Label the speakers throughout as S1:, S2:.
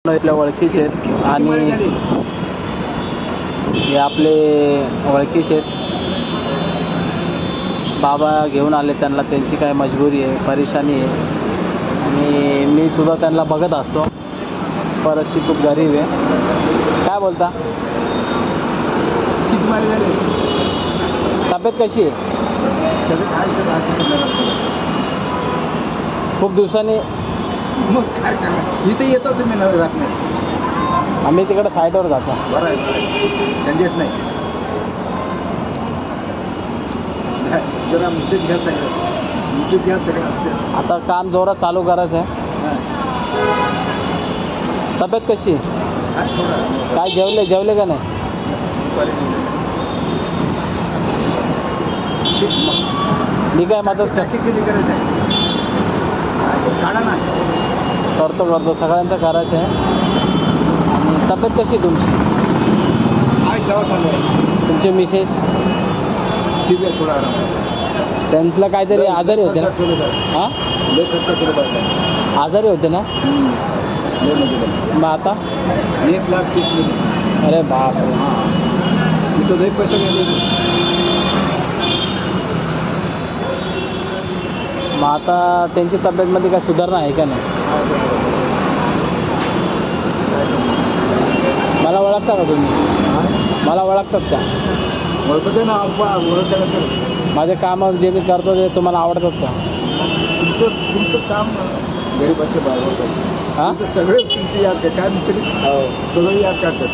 S1: आपल्या ओळखीचे आहेत आणि हे आपले ओळखीचे आहेत. बाबा घेऊन आले त्यांना, त्यांची काय मजबुरी आहे, परेशानी आहे आणि मी सुद्धा त्यांना बघत असतो. परिस्थिती खूप गरीब आहे. काय बोलता?
S2: किती महिने झाले?
S1: तब्येत कशी आहे? खूप दिवसांनी
S2: मग काय करणार, इथे येतो तुम्ही नव्हे राहत नाही.
S1: आम्ही तिकडे साईडवर जातो.
S2: बरं आहे, बरं आहे. झंझट नाही. जरा मुद्देत घ्या सगळं, मुद्देत घ्या सगळं असते.
S1: आता काम जोरात चालू करायचं आहे. तब्येत कशी आहे? काय जेवले का नाही? मी काय मदत
S2: टाकी किती करायचं आहे? काढा ना.
S1: करतो सगळ्यांचं करायचं आहे. आणि तब्येत कशी आहे तुमची?
S2: आज दवा चालू आहे.
S1: तुमचे मिसेस
S2: ठीक आहे, थोडा आराम.
S1: त्यांना काहीतरी आजारी होते ना? हां,
S2: लय खर्च केलं पाहिजे.
S1: आजारी होते ना?
S2: लय मध्ये गेलं.
S1: मग आता
S2: 1,30,000.
S1: अरे बाप रे.
S2: हां, मी तो लय पैसा गेले.
S1: मग आता त्यांची तब्येतमध्ये काय सुधारणा आहे का नाही? मला ओळखता का तुम्ही? मला ओळखतात का?
S2: ओळखते ना, ओळखते.
S1: माझे काम जे मी करतो ते तुम्हाला आवडतात का?
S2: तुमचं काम गरीबाचे बाळगवतात.
S1: हां,
S2: सगळे तुमची याद काय मिस्त्री सगळे याद करतात.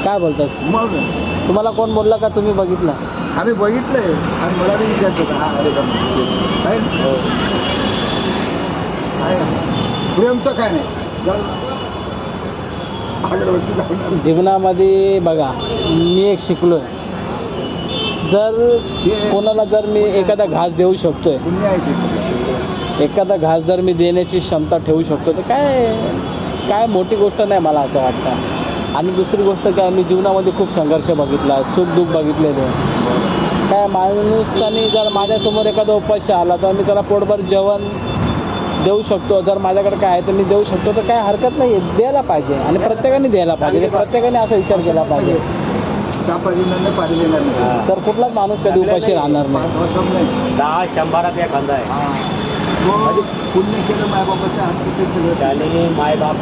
S1: काय बोलतात?
S2: मग
S1: तुम्हाला कोण बोललं का तुम्ही बघितलं?
S2: आम्ही बघितलंय आणि मला बी विचारतो का हा अरे का काय प्रेमचं काय नाही. अगरबत्ती लावणार.
S1: जीवनामध्ये बघा, मी एक शिकलो आहे, जर कोणाला जर मी एखादा घास देऊ शकतोय,
S2: पुण्य आहे ते सगळं.
S1: एखादा घास जर मी देण्याची क्षमता ठेवू शकतो तर काय मोठी गोष्ट नाही मला असं वाटतं. आणि दुसरी गोष्ट काय, मी जीवनामध्ये खूप संघर्ष बघितला, सुखदुःख बघितलेले. काय माणसाने जर माझ्यासमोर एखादा उपाशी आला तर मी त्याला पोटभर जेवण देऊ शकतो. जर माझ्याकडे काय आहे तर मी देऊ शकतो, तर काय हरकत नाही, द्यायला पाहिजे. आणि प्रत्येकाने द्यायला पाहिजे, प्रत्येकाने असा विचार केला पाहिजे.
S2: पाणी देणार नाही
S1: तर कुठलाच माणूस कधी उपाशी राहणार नाही.
S3: 10-100 एखादा आहे.
S2: पुण्य केलं मायबापाच्या हाती ते सगळं.
S3: त्याने मायबाप